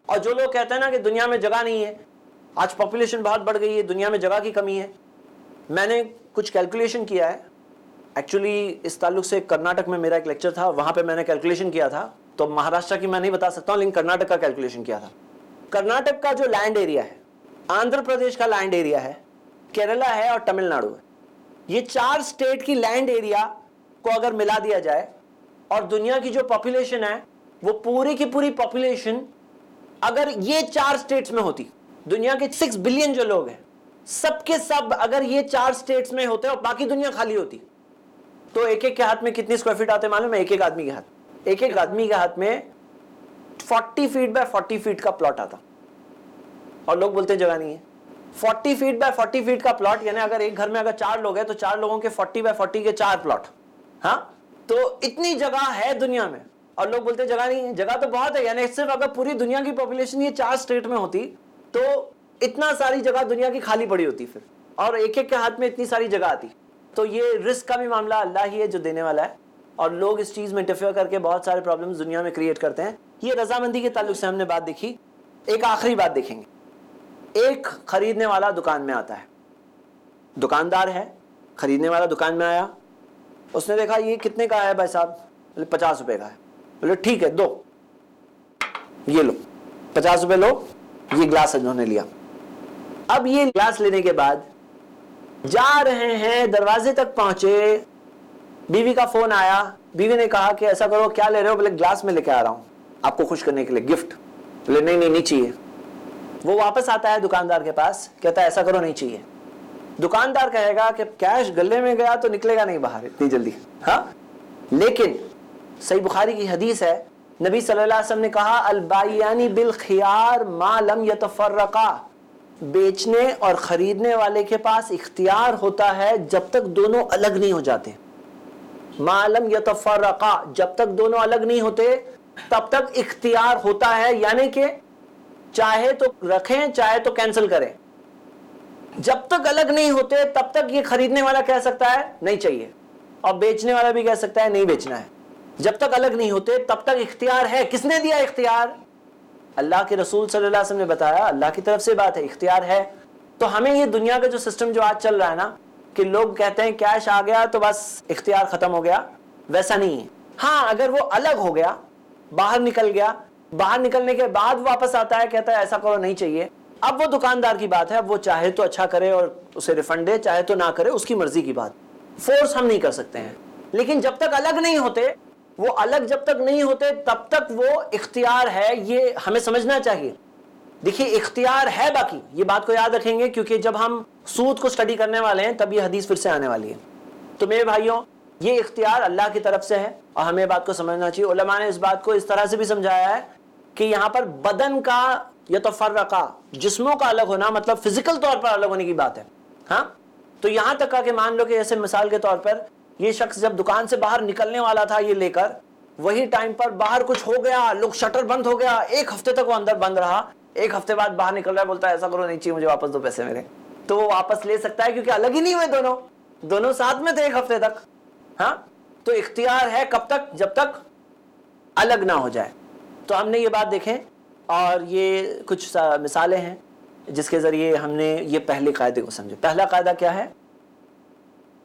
और जो लोग कहते हैं ना कि दुनिया में जगह नहीं है, आज पॉपुलेशन बहुत बढ़ गई है, दुनिया में जगह की कमी है, मैंने कुछ कैलकुलेशन किया है। एक्चुअली इस ताल्लुक से कर्नाटक में मेरा एक लेक्चर था, वहां पे मैंने कैलकुलेशन किया था, तो महाराष्ट्र की मैं नहीं बता सकता हूं, लेकिन कर्नाटक का कैलकुलेशन किया था। कर्नाटक का जो लैंड एरिया है, आंध्र प्रदेश का लैंड एरिया है, केरला है और तमिलनाडु है, ये 4 स्टेट की लैंड एरिया को अगर मिला दिया जाए और दुनिया की जो पॉपुलेशन है वो पूरी की पूरी पॉपुलेशन अगर ये 4 स्टेट्स में होती, दुनिया के 6 बिलियन जो लोग हैं सबके सब अगर ये 4 स्टेट्स में होते और बाकी दुनिया खाली होती, तो एक एक के हाथ में कितनी स्क्वायर फीट आते मालूम है? एक एक आदमी के हाथ में 40 फीट बाय 40 फीट का प्लॉट आता, और लोग बोलते जगह नहीं है। 40 फीट बाय 40 फीट का प्लॉट, यानी अगर एक घर में अगर 4 लोग हैं तो 4 लोगों के 40 बाय 40 के 4 प्लॉट। हाँ, तो इतनी जगह है दुनिया में और लोग बोलते जगह नहीं है। जगह तो बहुत है, यानी सिर्फ अगर पूरी दुनिया की पॉपुलेशन ये 4 स्टेट में होती तो इतना सारी जगह दुनिया की खाली पड़ी होती फिर, और एक एक के हाथ में इतनी सारी जगह आती। तो ये रिस्क का भी मामला अल्लाह ही है जो देने वाला है, और लोग इस चीज में इंटरफेयर करके बहुत सारे प्रॉब्लम्स दुनिया में क्रिएट करते हैं। ये रजामंदी के ताल्लुक से हमने बात देखी। एक आखिरी बात देखेंगे। एक खरीदने वाला दुकान में आता है, दुकानदार है, खरीदने वाला दुकान में आया, उसने देखा ये कितने का है भाई साहब? बोले 50 रुपए का है। बोले ठीक है, दो, ये लो 50 रुपए लो। ये ग्लास उन्होंने लिया। अब ये ग्लास लेने के बाद जा रहे हैं, दरवाजे तक पहुंचे, बीवी का फोन आया, बीवी ने कहा कि ऐसा करो, क्या ले रहे हो? बोले ग्लास में लेके आ रहा हूं आपको खुश करने के लिए, गिफ्ट। बोले नहीं नहीं नहीं चाहिए। वो वापस आता है दुकानदार के पास, कहता है ऐसा करो, नहीं चाहिए। दुकानदार कहेगा कि कैश गले में गया तो निकलेगा नहीं बाहर इतनी जल्दी। हाँ, लेकिन सही बुखारी की हदीस है, नबी सल्लल्लाहु अलैहि वसल्लम ने कहा अल-बाय्यानी बिल खियार मा लम यतफर्रका, बेचने और खरीदने वाले के पास इख्तियार होता है जब तक दोनों अलग नहीं हो जाते। मा लम यतफर्रका, जब तक दोनों अलग नहीं होते तब तक इख्तियार होता है, यानी कि चाहे तो रखें चाहे तो कैंसिल करें। जब तक अलग नहीं होते तब तक ये खरीदने वाला कह सकता है नहीं चाहिए, और बेचने वाला भी कह सकता है नहीं बेचना है। जब तक अलग नहीं होते तब तक इख्तियार है। किसने दिया इख्तियार? अल्लाह के रसूल सल्लल्लाहु अलैहि वसल्लम ने बताया, अल्लाह की तरफ से बात है, इख्तियार है। तो हमें ये दुनिया का जो सिस्टम जो आज चल रहा है ना, कि लोग कहते हैं कैश आ गया तो बस इख्तियार खत्म हो गया, वैसा नहीं है। हाँ, अगर वो अलग हो गया, बाहर निकल गया, बाहर निकलने के बाद वापस आता है, कहता है ऐसा करो नहीं चाहिए, अब वो दुकानदार की बात है, अब वो चाहे तो अच्छा करे और उसे रिफंड दे, चाहे तो ना करे, उसकी मर्जी की बात, फोर्स हम नहीं कर सकते हैं। लेकिन जब तक अलग नहीं होते, वो अलग जब तक नहीं होते तब तक वो इख्तियार है, ये हमें समझना चाहिए। देखिए इख्तियार है, बाकी ये बात को याद रखेंगे, क्योंकि जब हम सूद को स्टडी करने वाले हैं तब ये हदीस फिर से आने वाली है। तो मेरे भाइयों, ये इख्तियार अल्लाह की तरफ से है और हमें बात को समझना चाहिए। उलमा ने इस बात को इस तरह से भी समझाया है कि यहाँ पर बदन का यतफर्रका, जिस्मों का अलग होना, मतलब फिजिकल तौर पर अलग होने की बात है। हाँ, तो यहाँ तक का कि मान लो कि ऐसे मिसाल के तौर पर ये शख्स जब दुकान से बाहर निकलने वाला था ये लेकर, वही टाइम पर बाहर कुछ हो गया, लोग शटर बंद हो गया, 1 हफ्ते तक वो अंदर बंद रहा, 1 हफ्ते बाद बाहर निकल रहा है, बोलता है ऐसा करो नहीं चाहिए, मुझे वापस दो पैसे मेरे। तो वो वापस ले सकता है क्योंकि अलग ही नहीं हुए, दोनों साथ में थे 1 हफ्ते तक। हाँ, तो इख्तियार है कब तक? जब तक अलग ना हो जाए। तो हमने ये बात देखें, और ये कुछ मिसालें हैं जिसके जरिए हमने ये पहले कायदे को समझे। पहला कायदा क्या है?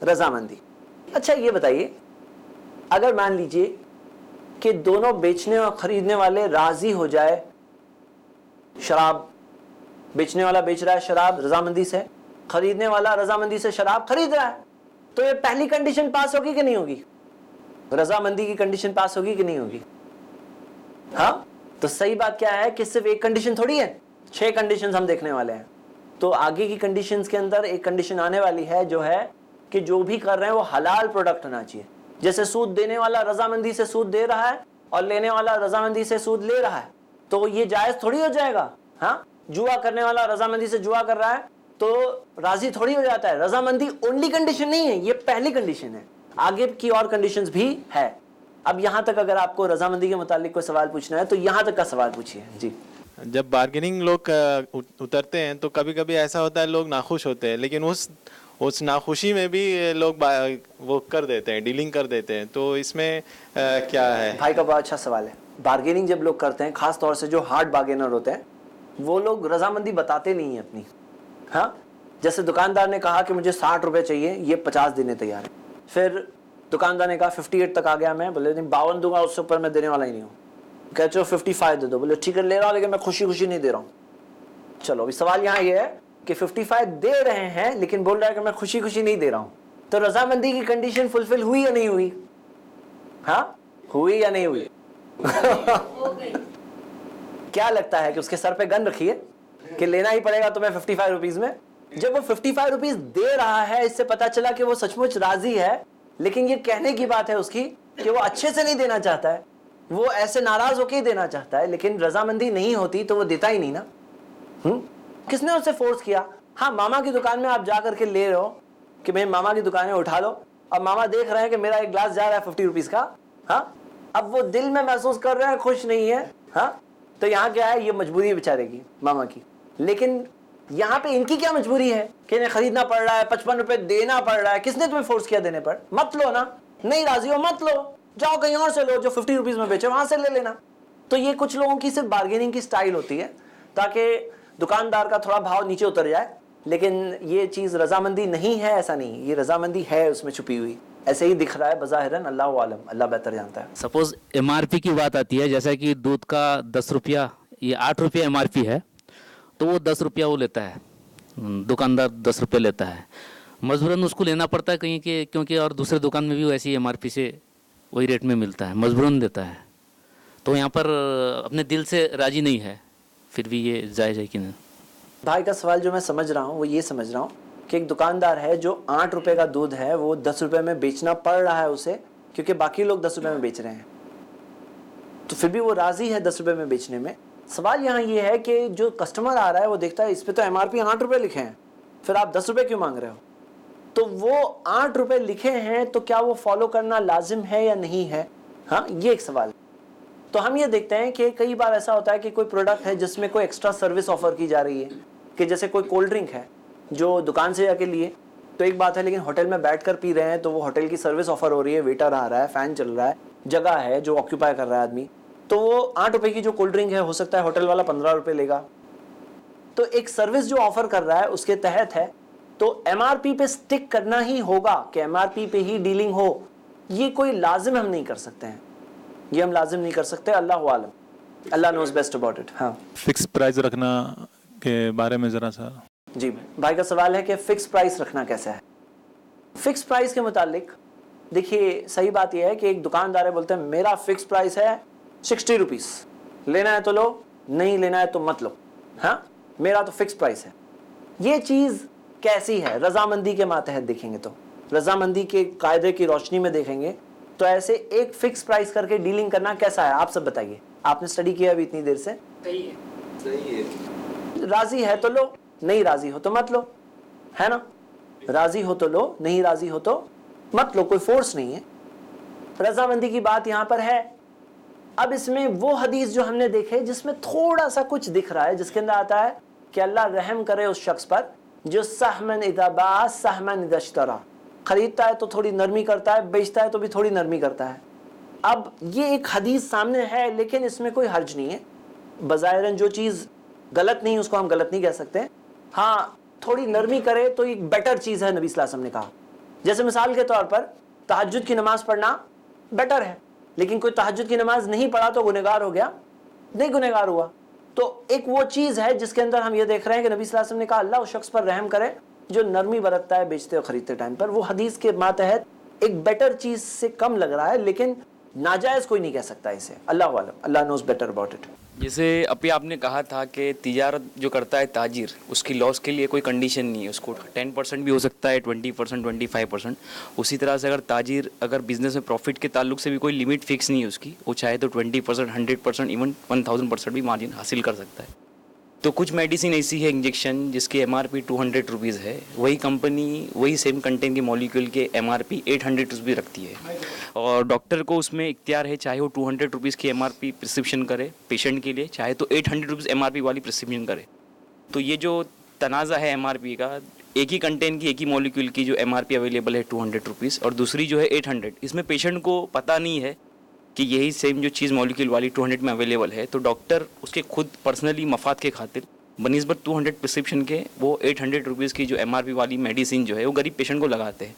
रजामंदी। अच्छा ये बताइए, अगर मान लीजिए कि दोनों बेचने और खरीदने वाले राजी हो जाए, शराब बेचने वाला बेच रहा है शराब रजामंदी से, खरीदने वाला रजामंदी से शराब खरीद रहा है, तो ये पहली कंडीशन पास होगी कि नहीं होगी? रजामंदी की कंडीशन पास होगी कि नहीं होगी? हाँ, तो सही बात क्या है कि सिर्फ एक कंडीशन थोड़ी है, 6 कंडीशंस हम देखने वाले हैं। तो आगे की कंडीशंस के अंदर एक कंडीशन आने वाली है, जो है कि जो भी कर रहे हैं वो हलाल प्रोडक्ट होना चाहिए। जैसे सूद देने वाला रजामंदी से सूद दे रहा है और लेने वाला रजामंदी से सूद ले रहा है, तो ये जायज थोड़ी हो जाएगा। हाँ, जुआ करने वाला रजामंदी से जुआ कर रहा है तो राजी थोड़ी हो जाता है। रजामंदी ओनली कंडीशन नहीं है, ये पहली कंडीशन है, आगे की और कंडीशंस भी है। अब यहाँ तक अगर आपको रजामंदी के मुतालिक कोई सवाल पूछना है तो यहाँ तक का सवाल पूछिए जी। जब बार्गेनिंग लोग उतरते हैं तो कभी कभी ऐसा होता है लोग नाखुश होते हैं, लेकिन उस नाखुशी में भी लोग वो कर देते हैं, डीलिंग कर देते हैं, तो इसमें क्या है? भाई का बहुत अच्छा सवाल है। बार्गेनिंग जब लोग करते हैं, खास तौर से जो हार्ड बार्गेनर होते हैं, वो लोग रजामंदी बताते नहीं है अपनी। हाँ, जैसे दुकानदार ने कहा कि मुझे 60 रुपये चाहिए, ये 50 देने तैयार है। फिर दुकानदार ने कहा 58 तक आ गया मैं, बोले नहीं 52 दूंगा, उससे ऊपर मैं देने वाला ही नहीं हूँ। कहते हो 55 दे दो, बोले ठीक है ले रहा हूँ, लेकिन मैं खुशी खुशी नहीं दे रहा हूँ। चलो अभी सवाल यहाँ ये है कि 55 दे रहे हैं लेकिन बोल रहा है कि मैं खुशी खुशी नहीं दे रहा हूँ, तो रजामंदी की कंडीशन फुलफिल हुई या नहीं हुई? हाँ, हुई या नहीं हुई? क्या लगता है कि उसके सर पे गन रखी है कि लेना ही पड़ेगा तुम्हें 55 रुपीज में? जब वो 55 रुपीज दे रहा है, इससे पता चला कि वो सचमुच राजी है, लेकिन ये कहने की बात है उसकी कि वो अच्छे से नहीं देना चाहता है, वो ऐसे नाराज होकर ही देना चाहता है। लेकिन रजामंदी नहीं होती तो वो देता ही नहीं ना। किसने उसे फोर्स किया? हाँ, मामा की दुकान में आप जा करके ले रहे हो कि मेरे मामा की दुकान है, उठा लो। अब मामा देख रहे हैं कि मेरा एक ग्लास जा रहा है 50 रुपीज का। हाँ, अब वो दिल में महसूस कर रहे हैं खुश नहीं है। हाँ, तो यहाँ क्या है, ये मजबूरी है बेचारे की, मामा की। लेकिन यहाँ पे इनकी क्या मजबूरी है कि इन्हें खरीदना पड़ रहा है, 55 रुपए देना पड़ रहा है। किसने तुम्हें फोर्स किया देने पर? मत लो ना, नहीं राजी हो मत लो, जाओ कहीं और से लो, जो 50 रुपीज में बेचे वहां से ले लेना। तो ये कुछ लोगों की सिर्फ बार्गेनिंग की स्टाइल होती है ताकि दुकानदार का थोड़ा भाव नीचे उतर जाए। लेकिन ये चीज रजामंदी नहीं है, ऐसा नहीं, ये रजामंदी है उसमें छुपी हुई, ऐसे ही दिख रहा है बज़ाहिरन, अल्लाह आलम, अल्लाह बेहतर जानता है। सपोज एमआरपी की बात आती है, जैसा कि दूध का 10 रुपया, ये 8 रुपया एमआरपी है, तो वो 10 रुपया वो लेता है, दुकानदार 10 रुपये लेता है, मजबूरन उसको लेना पड़ता है कहीं के, क्योंकि और दूसरे दुकान में भी वैसी एमआरपी से वही रेट में मिलता है, मजबूरन देता है। तो यहाँ पर अपने दिल से राजी नहीं है, फिर भी ये जायज़ है कि नहीं? भाई का सवाल जो मैं समझ रहा हूँ वो ये समझ रहा हूँ कि एक दुकानदार है जो 8 रुपए का दूध है वो 10 रुपए में बेचना पड़ रहा है उसे, क्योंकि बाकी लोग 10 रुपए में बेच रहे हैं, तो फिर भी वो राजी है 10 रुपए में बेचने में। सवाल यहाँ ये है कि जो कस्टमर आ रहा है वो देखता है इस पे तो एमआरपी 8 रुपए लिखे हैं, फिर आप 10 रुपए क्यों मांग रहे हो? तो वो 8 रुपए लिखे हैं तो क्या वो फॉलो करना लाजिम है या नहीं है? हाँ, ये एक सवाल। तो हम ये देखते हैं कि कई बार ऐसा होता है कि कोई प्रोडक्ट है जिसमें कोई एक्स्ट्रा सर्विस ऑफर की जा रही है, कि जैसे कोई कोल्ड ड्रिंक है जो दुकान से जाके लिए तो एक बात है, लेकिन होटल में बैठकर पी रहे हैं तो वो होटल की सर्विस ऑफर हो रही है, वेटर आ रहा है, फैन चल रहा है, जगह है जो ऑक्यूपाई कर रहा है आदमी, तो वो 8 रुपए की जो कोल्ड ड्रिंक है हो सकता है होटल वाला 15 रुपए लेगा। तो एक सर्विस जो ऑफर कर रहा है उसके तहत है, तो एमआरपी पे स्टिक करना ही होगा कि एमआरपी पे ही डीलिंग हो, ये कोई लाजिम हम नहीं कर सकते हैं, ये हम लाजिम नहीं कर सकते। अल्लाह आलम, अल्लाह नोज बेस्ट अबाउट इट। हाँ, फिक्स प्राइस रखना के बारे में ज़रा सा। जी, भाई का सवाल है कि फिक्स प्राइस रखना कैसे है। फिक्स प्राइस के मुतालिक देखिए, सही बात यह है कि एक दुकानदार है, बोलते हैं मेरा फिक्स प्राइस है 60 रुपीज़, लेना है तो लो, नहीं लेना है तो मत लो। हाँ, मेरा तो फिक्स प्राइस है। ये चीज़ कैसी है? रजामंदी के मातहत देखेंगे तो, रजामंदी के कायदे की रोशनी में देखेंगे तो ऐसे एक फिक्स प्राइस करके डीलिंग करना कैसा है? आप सब बताइए, आपने स्टडी किया अभी इतनी देर से। सही है। राजी है तो लो, नहीं राजी हो तो मत लो, है ना? राजी हो तो लो, नहीं राजी हो तो मत लो, कोई फोर्स नहीं है। रजामंदी की बात यहां पर है। अब इसमें वो हदीस जो हमने देखे जिसमें थोड़ा सा कुछ दिख रहा है, जिसके अंदर आता है कि अल्लाह रहम करे उस शख्स पर जो सहमन इदा बा सहमन इदा इश्तरा, खरीदता है तो थोड़ी नरमी करता है, बेचता है तो भी थोड़ी नरमी करता है। अब ये एक हदीस सामने है, लेकिन इसमें कोई हर्ज नहीं है। बज़ाहिरन जो चीज़ गलत नहीं, उसको हम गलत नहीं कह सकते। हाँ, थोड़ी नरमी करे तो एक बेटर चीज़ है, नबी सल्लल्लाहु अलैहि वसल्लम ने कहा। जैसे मिसाल के तौर पर तहज्जुद की नमाज पढ़ना बेटर है, लेकिन कोई तहज्जुद की नमाज नहीं पढ़ा तो गुनहगार हो गया? नहीं गुनहगार हुआ। तो एक वो चीज़ है जिसके अंदर हम ये देख रहे हैं कि नबी सल्लल्लाहु अलैहि वसल्लम ने कहा अल्लाह उस शख्स पर रहम करे जो नरमी बरतता है बेचते और खरीदते टाइम पर। वो हदीस के मातहत एक बेटर चीज़ से कम लग रहा है, लेकिन नाजायज़ कोई नहीं कह सकता इसे। अल्लाह वालम, अल्लाह नोज बेटर अबाउट इट। जैसे अभी आपने कहा था कि तिजारत जो करता है ताजिर, उसकी लॉस के लिए कोई कंडीशन नहीं है, उसको 10% भी हो सकता है, 20%, 25%। उसी तरह से अगर ताजिर अगर बिजनेस में प्रॉफिट के ताल्लुक से भी कोई लिमिट फिक्स नहीं है उसकी, वो चाहे तो 20%, 100%, इवन 1000% भी मार्जिन हासिल कर सकता है। तो कुछ मेडिसिन ऐसी है इंजेक्शन जिसकी एमआरपी 200 रुपीज़ है, वही कंपनी वही सेम कंटेंट के मॉलिक्यूल के एमआरपी 800 रुपीज़ रखती है, और डॉक्टर को उसमें इख्तियार है चाहे वो 200 रुपीज़ की एमआरपी प्रिस्क्रिप्शन करे पेशेंट के लिए, चाहे तो 800 रुपीज़ एमआरपी वाली प्रिस्क्रिप्शन करे। तो ये जो तनाज़ा है एमआरपी का, एक ही कंटेंट की एक ही मॉलिक्यूल की जो एमआरपी अवेलेबल है 200 रुपीज़ और दूसरी जो है 800, इसमें पेशेंट को पता नहीं है कि यही सेम जो चीज़ मॉलिक्यूल वाली 200 में अवेलेबल है, तो डॉक्टर उसके खुद पर्सनली मफाद के खातिर बनिस्बत 200 प्रिस्क्रिप्शन के वो 800 रुपीज़ की जो MRP वाली मेडिसिन जो है वो गरीब पेशेंट को लगाते हैं।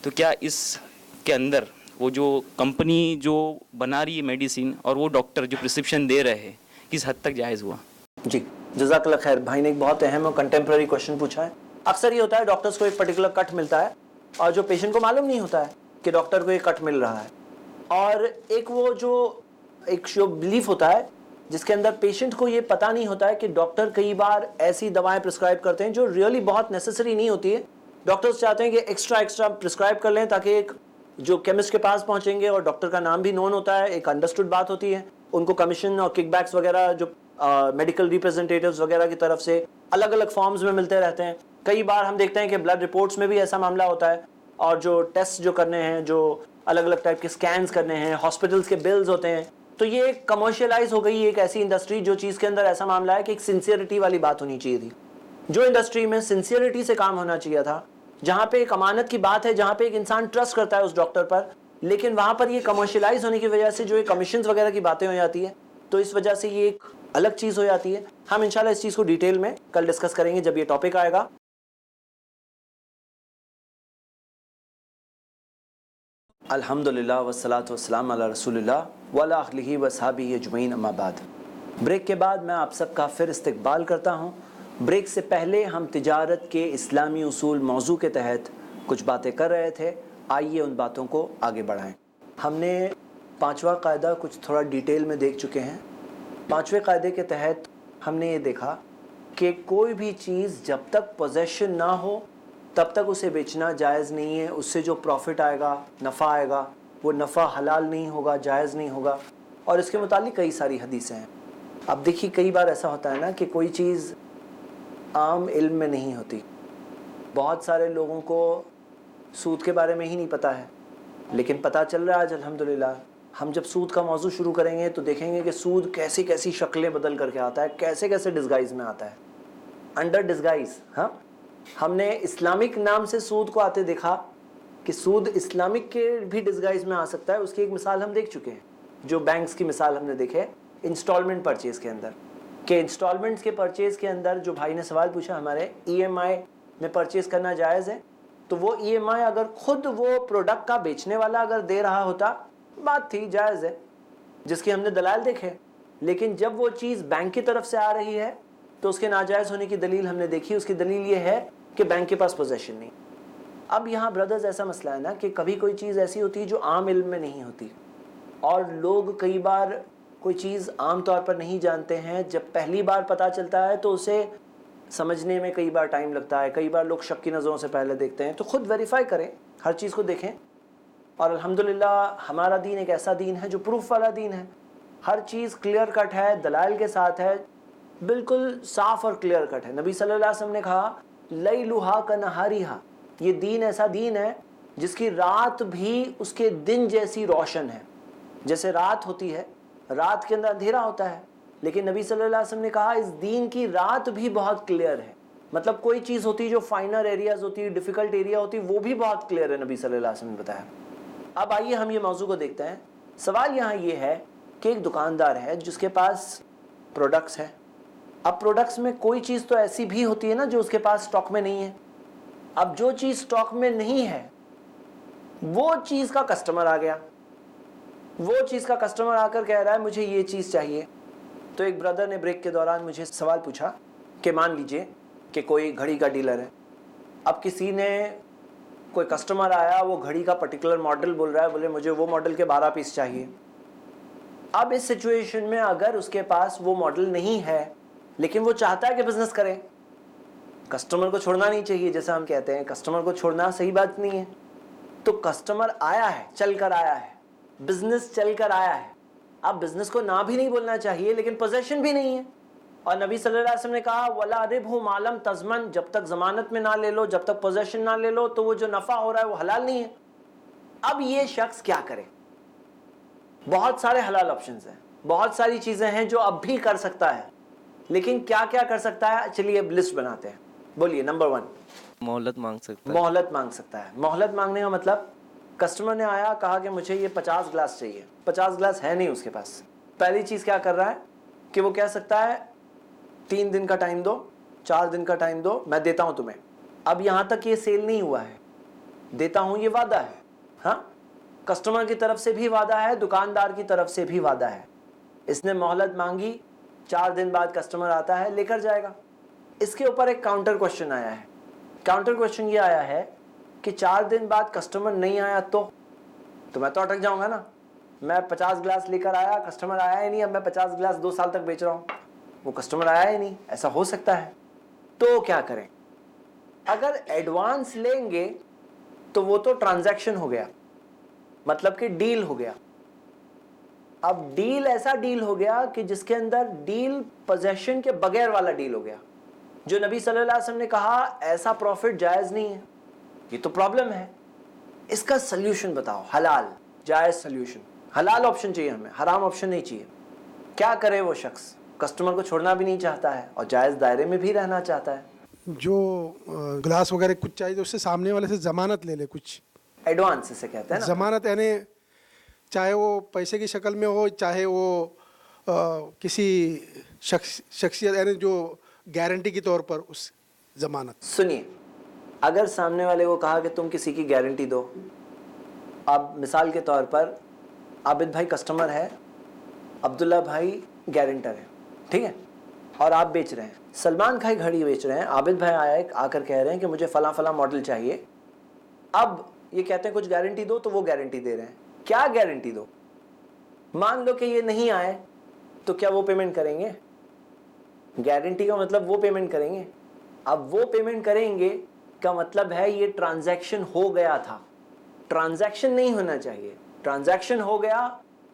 तो क्या इसके अंदर वो जो कंपनी जो बना रही है मेडिसिन और वो डॉक्टर जो प्रिस्क्रिप्शन दे रहे हैं, किस हद तक जायज़ हुआ? जी, जज़ाकल्लाह खैर। भाई ने एक बहुत अहम और कंटेम्प्रेरी क्वेश्चन पूछा है। अक्सर ये होता है डॉक्टर्स को एक पर्टिकुलर कट मिलता है और जो पेशेंट को मालूम नहीं होता है कि डॉक्टर को एक कट मिल रहा है, और एक जो बिलीफ होता है जिसके अंदर पेशेंट को ये पता नहीं होता है कि डॉक्टर कई बार ऐसी दवाएं प्रिस्क्राइब करते हैं जो रियली बहुत नेसेसरी नहीं होती है। डॉक्टर्स चाहते हैं कि एक्स्ट्रा प्रिस्क्राइब कर लें ताकि एक जो केमिस्ट के पास पहुंचेंगे और डॉक्टर का नाम भी नोन होता है, एक अंडरस्टूड बात होती है, उनको कमीशन और किकबैक्स वगैरह जो मेडिकल रिप्रेजेंटेटिव्स वगैरह की तरफ से अलग अलग फॉर्म्स में मिलते रहते हैं। कई बार हम देखते हैं कि ब्लड रिपोर्ट्स में भी ऐसा मामला होता है, और जो टेस्ट जो करने हैं, जो अलग अलग टाइप के स्कैन्स करने हैं, हॉस्पिटल्स के बिल्स होते हैं। तो ये एक कमर्शियलाइज हो गई एक ऐसी इंडस्ट्री जो चीज़ के अंदर ऐसा मामला है कि एक सिंसियरिटी वाली बात होनी चाहिए थी। जो इंडस्ट्री में सिंसियरिटी से काम होना चाहिए था, जहाँ पे एक अमानत की बात है, जहाँ पे एक इंसान ट्रस्ट करता है उस डॉक्टर पर, लेकिन वहाँ पर ये कमर्शियलाइज होने की वजह से जो ये कमीशंस वगैरह की बातें हो जाती है, तो इस वजह से ये एक अलग चीज़ हो जाती है। हम इंशाल्लाह इस चीज़ को डिटेल में कल डिस्कस करेंगे जब ये टॉपिक आएगा। अल्हम्दुलिल्लाह वस्सलातु वस्सलाम अला रसूलिल्लाह व अला आलिहि व सहाबिहि अजमईन, अम्मा बाद। ब्रेक के बाद मैं आप सबका फिर इस्तकबाल करता हूँ। ब्रेक से पहले हम तिजारत के इस्लामी उसूल मौजू के तहत कुछ बातें कर रहे थे, आइए उन बातों को आगे बढ़ाएं। हमने 5वां कायदा कुछ थोड़ा डिटेल में देख चुके हैं। 5वें कायदे के तहत हमने ये देखा कि कोई भी चीज़ जब तक पोजेशन ना हो तब तक उसे बेचना जायज़ नहीं है। उससे जो प्रॉफिट आएगा, नफ़ा आएगा, वो नफ़ा हलाल नहीं होगा, जायज़ नहीं होगा, और इसके मुतालिक कई सारी हदीसें हैं। अब देखिए, कई बार ऐसा होता है ना कि कोई चीज़ आम इल्म में नहीं होती। बहुत सारे लोगों को सूद के बारे में ही नहीं पता है, लेकिन पता चल रहा है आज अल्हम्दुलिल्लाह। हम जब सूद का मौजू शुरू करेंगे तो देखेंगे कि सूद कैसी कैसी शक्लें बदल करके आता है, कैसे कैसे डिस्गाइज में आता है, अंडर डिस्गाइज। हाँ, हमने इस्लामिक नाम से सूद को आते देखा कि सूद इस्लामिक के भी डिस्गाइज में आ सकता है। उसकी एक मिसाल हम देख चुके हैं, जो बैंक्स की मिसाल हमने देखे इंस्टॉलमेंट परचेज के अंदर, कि इंस्टॉलमेंट्स के परचेज के अंदर जो भाई ने सवाल पूछा हमारे, EMI में परचेज करना जायज़ है, तो वो EMI अगर खुद वो प्रोडक्ट का बेचने वाला अगर दे रहा होता, बात थी, जायज़ है, जिसके हमने दलाल देखे। लेकिन जब वो चीज़ बैंक की तरफ से आ रही है तो उसके नाजायज़ होने की दलील हमने देखी। उसकी दलील ये है कि बैंक के पास पोजेशन नहीं। अब यहाँ ब्रदर्स ऐसा मसला है ना कि कभी कोई चीज़ ऐसी होती है जो आम इल्म में नहीं होती, और लोग कई बार कोई चीज़ आम तौर पर नहीं जानते हैं। जब पहली बार पता चलता है तो उसे समझने में कई बार टाइम लगता है। कई बार लोग शक की नज़रों से पहले देखते हैं। तो ख़ुद वेरीफाई करें, हर चीज़ को देखें। और अल्हम्दुलिल्लाह हमारा दीन एक ऐसा दीन है जो प्रूफ वाला दीन है। हर चीज़ क्लियर कट है, दलाइल के साथ है, बिल्कुल साफ़ और क्लियर कट है। नबी सल्लल्लाहु अलैहि वसल्लम ने कहा, लैलुहा का नहारिहा, ये दीन ऐसा दीन है जिसकी रात भी उसके दिन जैसी रोशन है। जैसे रात होती है, रात के अंदर अंधेरा होता है, लेकिन नबी सल्लल्लाहु अलैहि वसल्लम ने कहा इस दीन की रात भी बहुत क्लियर है। मतलब कोई चीज़ होती है जो फाइनर एरियाज होती है, डिफ़िकल्ट एरिया होती है, वो भी बहुत क्लियर है, नबी सल्लल्लाहु अलैहि वसल्लम ने बताया। अब आइए हम ये मौजू को देखते हैं। सवाल यहाँ ये है कि एक दुकानदार है जिसके पास प्रोडक्ट्स हैं। अब प्रोडक्ट्स में कोई चीज़ तो ऐसी भी होती है ना जो उसके पास स्टॉक में नहीं है। अब जो चीज़ स्टॉक में नहीं है, वो चीज़ का कस्टमर आ गया, वो चीज़ का कस्टमर आकर कह रहा है मुझे ये चीज़ चाहिए। तो एक ब्रदर ने ब्रेक के दौरान मुझे सवाल पूछा कि मान लीजिए कि कोई घड़ी का डीलर है। अब किसी ने, कोई कस्टमर आया, वो घड़ी का पर्टिकुलर मॉडल बोल रहा है, बोले मुझे वो मॉडल के 12 पीस चाहिए। अब इस सिचुएशन में अगर उसके पास वो मॉडल नहीं है लेकिन वो चाहता है कि बिजनेस करे, कस्टमर को छोड़ना नहीं चाहिए, जैसा हम कहते हैं कस्टमर को छोड़ना सही बात नहीं है। तो कस्टमर आया है, चल कर आया है, बिजनेस चल कर आया है। अब बिजनेस को ना भी नहीं बोलना चाहिए, लेकिन पोजेशन भी नहीं है। और नबी सल्लल्लाहु अलैहि वसल्लम ने कहा वला रिबहु मालम तज़मन, जब तक जमानत में ना ले लो, जब तक पोजेशन ना ले लो, तो वो जो नफ़ा हो रहा है वो हलाल नहीं है। अब ये शख्स क्या करे? बहुत सारे हलाल ऑप्शंस हैं, बहुत सारी चीज़ें हैं जो अब भी कर सकता है, लेकिन क्या क्या कर सकता है, चलिए अब लिस्ट बनाते हैं। बोलिए। नंबर 1, मोहलत मांग सकता है। मोहलत मांग सकता है। मोहलत मांगने का मतलब कस्टमर ने आया, कहा कि मुझे ये 50 ग्लास चाहिए। 50 ग्लास है नहीं उसके पास। पहली चीज़ क्या कर रहा है कि वो कह सकता है 3 दिन का टाइम दो, 4 दिन का टाइम दो, मैं देता हूँ तुम्हें। अब यहाँ तक ये सेल नहीं हुआ है, देता हूँ ये वादा है। हाँ, कस्टमर की तरफ से भी वादा है, दुकानदार की तरफ से भी वादा है। इसने मोहलत मांगी, 4 दिन बाद कस्टमर आता है, लेकर जाएगा। इसके ऊपर एक काउंटर क्वेश्चन आया है। काउंटर क्वेश्चन ये आया है कि 4 दिन बाद कस्टमर नहीं आया तो मैं तो अटक जाऊंगा ना। मैं 50 ग्लास लेकर आया, कस्टमर आया ही नहीं, अब मैं 50 ग्लास 2 साल तक बेच रहा हूँ, वो कस्टमर आया ही नहीं। ऐसा हो सकता है, तो क्या करें? अगर एडवांस लेंगे तो वो तो ट्रांजैक्शन हो गया, मतलब कि डील हो गया। अब डील ऐसा डील हो गया कि जिसके अंदर डील पोजेशन के बगैर वाला डील हो गया, जो नबी सल्लल्लाहु अलैहि वसल्लम ने कहा ऐसा प्रॉफिट जायज़ नहीं है। ये तो प्रॉब्लम है। इसका सल्यूशन बताओ, हलाल जायज़ सल्यूशन। हलाल ऑप्शन चाहिए हमें, हराम ऑप्शन नहीं चाहिए। क्या करे वो शख्स? कस्टमर को छोड़ना भी नहीं चाहता है और जायज़ दायरे में भी रहना चाहता है। जो ग्लास वगैरह कुछ चाहिए तो उससे सामने वाले से ज़मानत ले ले, कुछ एडवांस इसे कहते हैं ना। ज़मानत यानी चाहे वो पैसे की शक्ल में हो, चाहे वो किसी शख्सियत यानी जो गारंटी के तौर पर उस ज़मानत। सुनिए, अगर सामने वाले को कहा कि तुम किसी की गारंटी दो, अब मिसाल के तौर पर आबिद भाई कस्टमर है, अब्दुल्ला भाई गारंटर है, ठीक है, और आप बेच रहे हैं, सलमान भाई घड़ी बेच रहे हैं, आबिद भाई आकर कह रहे हैं कि मुझे फला फला मॉडल चाहिए। अब ये कहते हैं कुछ गारंटी दो, तो वो गारंटी दे रहे हैं। क्या गारंटी दो? मान लो कि ये नहीं आए तो क्या वो पेमेंट करेंगे? गारंटी का मतलब वो पेमेंट करेंगे। अब वो पेमेंट करेंगे का मतलब है ये ट्रांजैक्शन हो गया था। ट्रांजैक्शन नहीं होना चाहिए, ट्रांजैक्शन हो गया।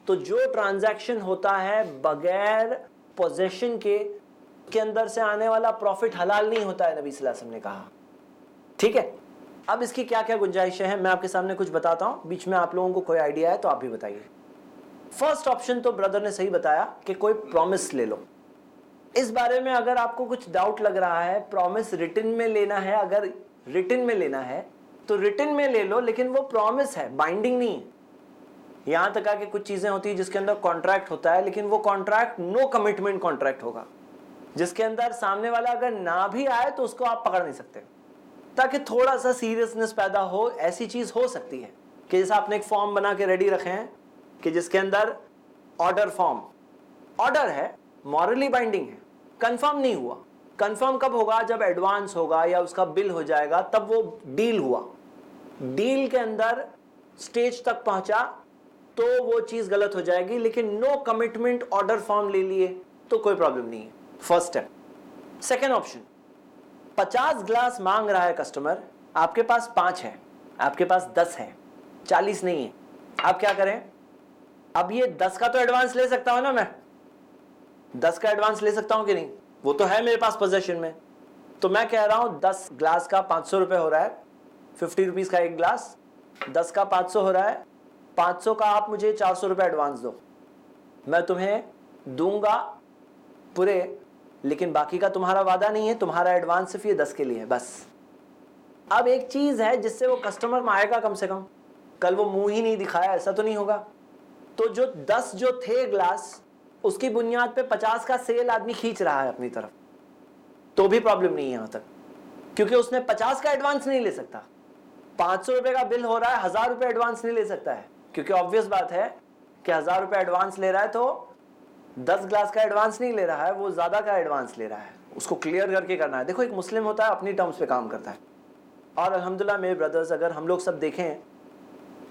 तो जो ट्रांजैक्शन होता है बगैर पोजेशन के अंदर से आने वाला प्रॉफिट हलाल नहीं होता है, नबी सल्लल्लाहु अलैहि वसल्लम ने कहा। ठीक है, अब इसकी क्या क्या गुंजाइशें हैं मैं आपके सामने कुछ बताता हूं, बीच में आप लोगों को कोई आइडिया है तो आप भी बताइए। फर्स्ट ऑप्शन तो ब्रदर ने सही बताया कि कोई प्रॉमिस ले लो। इस बारे में अगर आपको कुछ डाउट लग रहा है, प्रॉमिस रिटन में लेना है, अगर रिटन में लेना है तो रिटन में ले लो, लेकिन वो प्रॉमिस है, बाइंडिंग नहीं है। यहां तक कि कुछ चीजें होती है जिसके अंदर कॉन्ट्रैक्ट होता है, लेकिन वो कॉन्ट्रैक्ट नो कमिटमेंट कॉन्ट्रैक्ट होगा, जिसके अंदर सामने वाला अगर ना भी आए तो उसको आप पकड़ नहीं सकते, ताकि थोड़ा सा सीरियसनेस पैदा हो। ऐसी चीज हो सकती है कि जैसे आपने एक फॉर्म बना के रेडी रखे हैं कि जिसके अंदर ऑर्डर फॉर्म, ऑर्डर है, मॉरली बाइंडिंग है, कंफर्म नहीं हुआ। कंफर्म कब होगा? जब एडवांस होगा या उसका बिल हो जाएगा, तब वो डील हुआ। डील के अंदर स्टेज तक पहुंचा तो वो चीज गलत हो जाएगी, लेकिन नो कमिटमेंट ऑर्डर फॉर्म ले लिए तो कोई प्रॉब्लम नहीं है। First step. Second option, 50 glass मांग रहा है कस्टमर, आपके पास 5 है, आपके पास 10 है, 40 नहीं है। आप क्या करें? अब ये 10 का तो एडवांस ले सकता हूं ना, मैं 10 का एडवांस ले सकता हूं कि नहीं? वो तो है मेरे पास पोजेशन में। तो मैं कह रहा हूं 10 ग्लास का 500 रुपए हो रहा है, 50 रुपीज का एक ग्लास, 10 का 500 हो रहा है, 500 का आप मुझे 400 रुपए एडवांस दो, मैं तुम्हें दूंगा पूरे, लेकिन बाकी का तुम्हारा वादा नहीं है, तुम्हारा एडवांस सिर्फ ये 10 के लिए है बस। अब एक चीज है जिससे वो कस्टमर में आएगा, कम से कम कल वो मुंह ही नहीं दिखाया, ऐसा तो नहीं होगा। तो जो 10 जो थे ग्लास, उसकी बुनियाद पे 50 का सेल आदमी खींच रहा है अपनी तरफ, तो भी प्रॉब्लम नहीं है यहां तक, क्योंकि उसने 50 का एडवांस नहीं ले सकता। 500 रुपए का बिल हो रहा है, 1000 रुपए एडवांस नहीं ले सकता है, क्योंकि ऑब्वियस बात है कि 1000 रुपए एडवांस ले रहा है तो 10 ग्लास का एडवांस नहीं ले रहा है, वो ज्यादा का एडवांस ले रहा है, उसको क्लियर करके करना है। देखो, एक मुस्लिम होता है, अपनी टर्म्स पे काम करता है। और अल्हम्दुलिल्लाह मेरे ब्रदर्स, अगर हम लोग सब देखें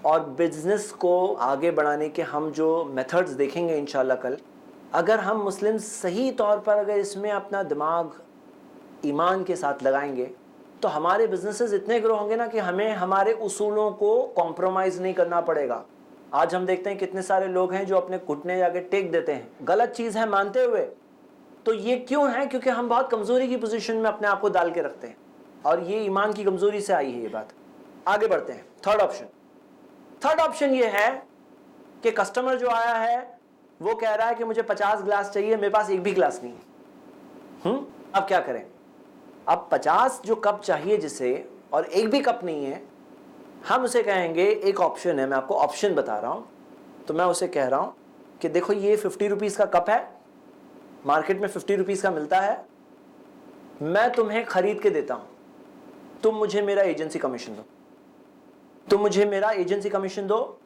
और बिजनेस को आगे बढ़ाने के हम जो मेथड्स देखेंगे इंशाल्लाह कल, अगर हम मुस्लिम सही तौर पर अगर इसमें अपना दिमाग ईमान के साथ लगाएंगे तो हमारे बिजनेसेस इतने ग्रो होंगे ना कि हमें हमारे उसूलों को कॉम्प्रोमाइज़ नहीं करना पड़ेगा। आज हम देखते हैं कितने सारे लोग हैं जो अपने घुटने जाके टेक देते हैं, गलत चीज़ है मानते हुए। तो ये क्यों है? क्योंकि हम बहुत कमज़ोरी की पोजीशन में अपने आप को डाल के रखते हैं, और ये ईमान की कमज़ोरी से आई है ये बात। आगे बढ़ते हैं। थर्ड ऑप्शन ये है कि कस्टमर जो आया है वो कह रहा है कि मुझे 50 ग्लास चाहिए, मेरे पास एक भी ग्लास नहीं है। अब क्या करें? अब 50 जो कप चाहिए जिसे, और एक भी कप नहीं है, हम उसे कहेंगे, एक ऑप्शन है, मैं आपको ऑप्शन बता रहा हूं, तो मैं उसे कह रहा हूं कि देखो ये 50 रुपीज़ का कप है, मार्केट में 50 रुपीज़ का मिलता है, मैं तुम्हें खरीद के देता हूं, तुम मुझे मेरा एजेंसी कमीशन दो, तुम मुझे मेरा एजेंसी कमीशन दो।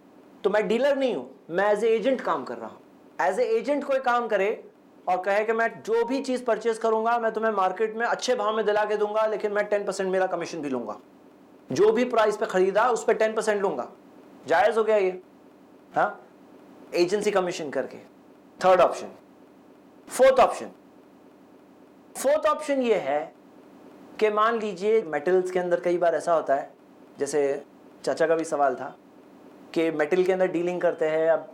तो मैं डीलर नहीं हूं, मैं एज ए एजेंट काम कर रहा हूं। एज ए एजेंट कोई काम करे और कहे कि मैं जो भी चीज परचेज करूंगा मैं तुम्हें मार्केट में अच्छे भाव में दिला के दूंगा, लेकिन मैं 10% मेरा कमीशन भी लूंगा, जो भी प्राइस पे खरीदा उस पर 10% लूंगा, जायज हो गया ये? हाँ, एजेंसी कमीशन करके। Third option. फोर्थ ऑप्शन ये है कि मान लीजिए मेटल्स के अंदर कई बार ऐसा होता है, जैसे चाचा का भी सवाल था कि मेटल के अंदर डीलिंग करते हैं, अब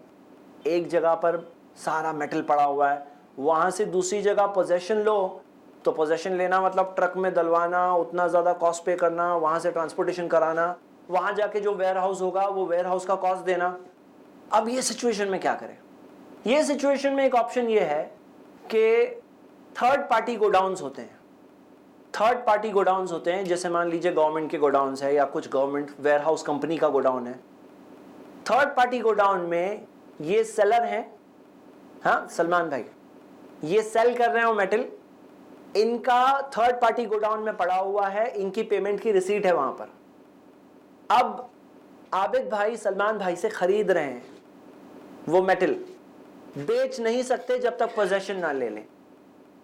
एक जगह पर सारा मेटल पड़ा हुआ है, वहाँ से दूसरी जगह पोजेशन लो, तो पोजेशन लेना मतलब ट्रक में डलवाना, उतना ज़्यादा कॉस्ट पे करना, वहाँ से ट्रांसपोर्टेशन कराना, वहाँ जाके जो वेयर हाउस होगा वो वेयर हाउस का कॉस्ट देना। अब ये सिचुएशन में क्या करें? ये सिचुएशन में एक ऑप्शन ये है कि थर्ड पार्टी गोडाउन्स होते हैं। थर्ड पार्टी गोडाउन्स होते हैं, जैसे मान लीजिए गवर्नमेंट के गोडाउन्स है या कुछ गवर्नमेंट वेयर हाउस कंपनी का गोडाउन है। थर्ड पार्टी गोडाउन में ये सेलर हैं, हाँ सलमान भाई, ये सेल कर रहे हो मेटल, इनका थर्ड पार्टी गोडाउन में पड़ा हुआ है, इनकी पेमेंट की रिसीट है वहां पर। अब आबिद भाई सलमान भाई से खरीद रहे हैं वो मेटल, बेच नहीं सकते जब तक पोजेशन ना ले लें।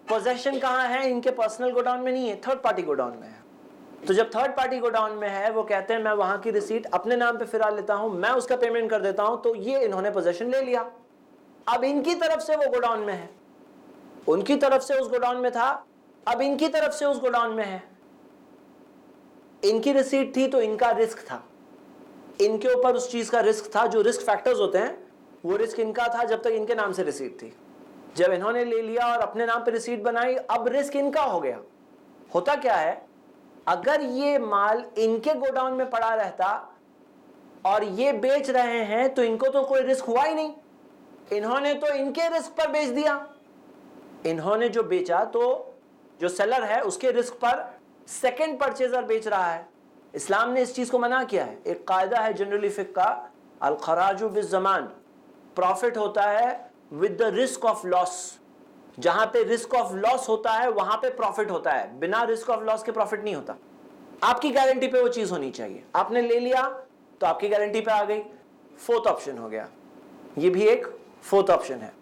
पोजेशन कहां है? इनके पर्सनल गोडाउन में नहीं है, थर्ड पार्टी गोडाउन में है। तो जब थर्ड पार्टी गोडाउन में है, वो कहते हैं मैं वहां की रिसीट अपने नाम पे फिरा लेता हूं, मैं उसका पेमेंट कर देता हूं, तो ये इन्होंने पोजेशन ले लिया। अब इनकी तरफ से वो गोडाउन में है, उनकी तरफ से उस गोडाउन में था, अब इनकी तरफ से उस गोडाउन में है। इनकी रिसीट थी तो इनका रिस्क था, इनके ऊपर उस चीज का रिस्क था, जो रिस्क फैक्टर्स होते हैं वो रिस्क इनका था जब तक इनके नाम से रिसीट थी। जब इन्होंने ले लिया और अपने नाम पे रिसीट बनाई, अब रिस्क इनका हो गया। होता क्या है, अगर ये माल इनके गोडाउन में पड़ा रहता और ये बेच रहे हैं तो इनको तो कोई रिस्क हुआ ही नहीं, इन्होंने तो इनके रिस्क पर बेच दिया। इन्होंने जो बेचा तो जो सेलर है उसके रिस्क पर सेकंड परचेजर बेच रहा है। इस्लाम ने इस चीज को मना किया है। एक कायदा है जनरली फिक्र का, अल खराजु बिज़्ज़मान, प्रॉफिट होता है with the risk of loss. जहां पे रिस्क ऑफ लॉस होता है वहां पे प्रॉफिट होता है, बिना रिस्क ऑफ लॉस के प्रॉफिट नहीं होता। आपकी गारंटी पे वो चीज होनी चाहिए, आपने ले लिया तो आपकी गारंटी पे आ गई। फोर्थ ऑप्शन हो गया, ये भी एक फोर्थ ऑप्शन है।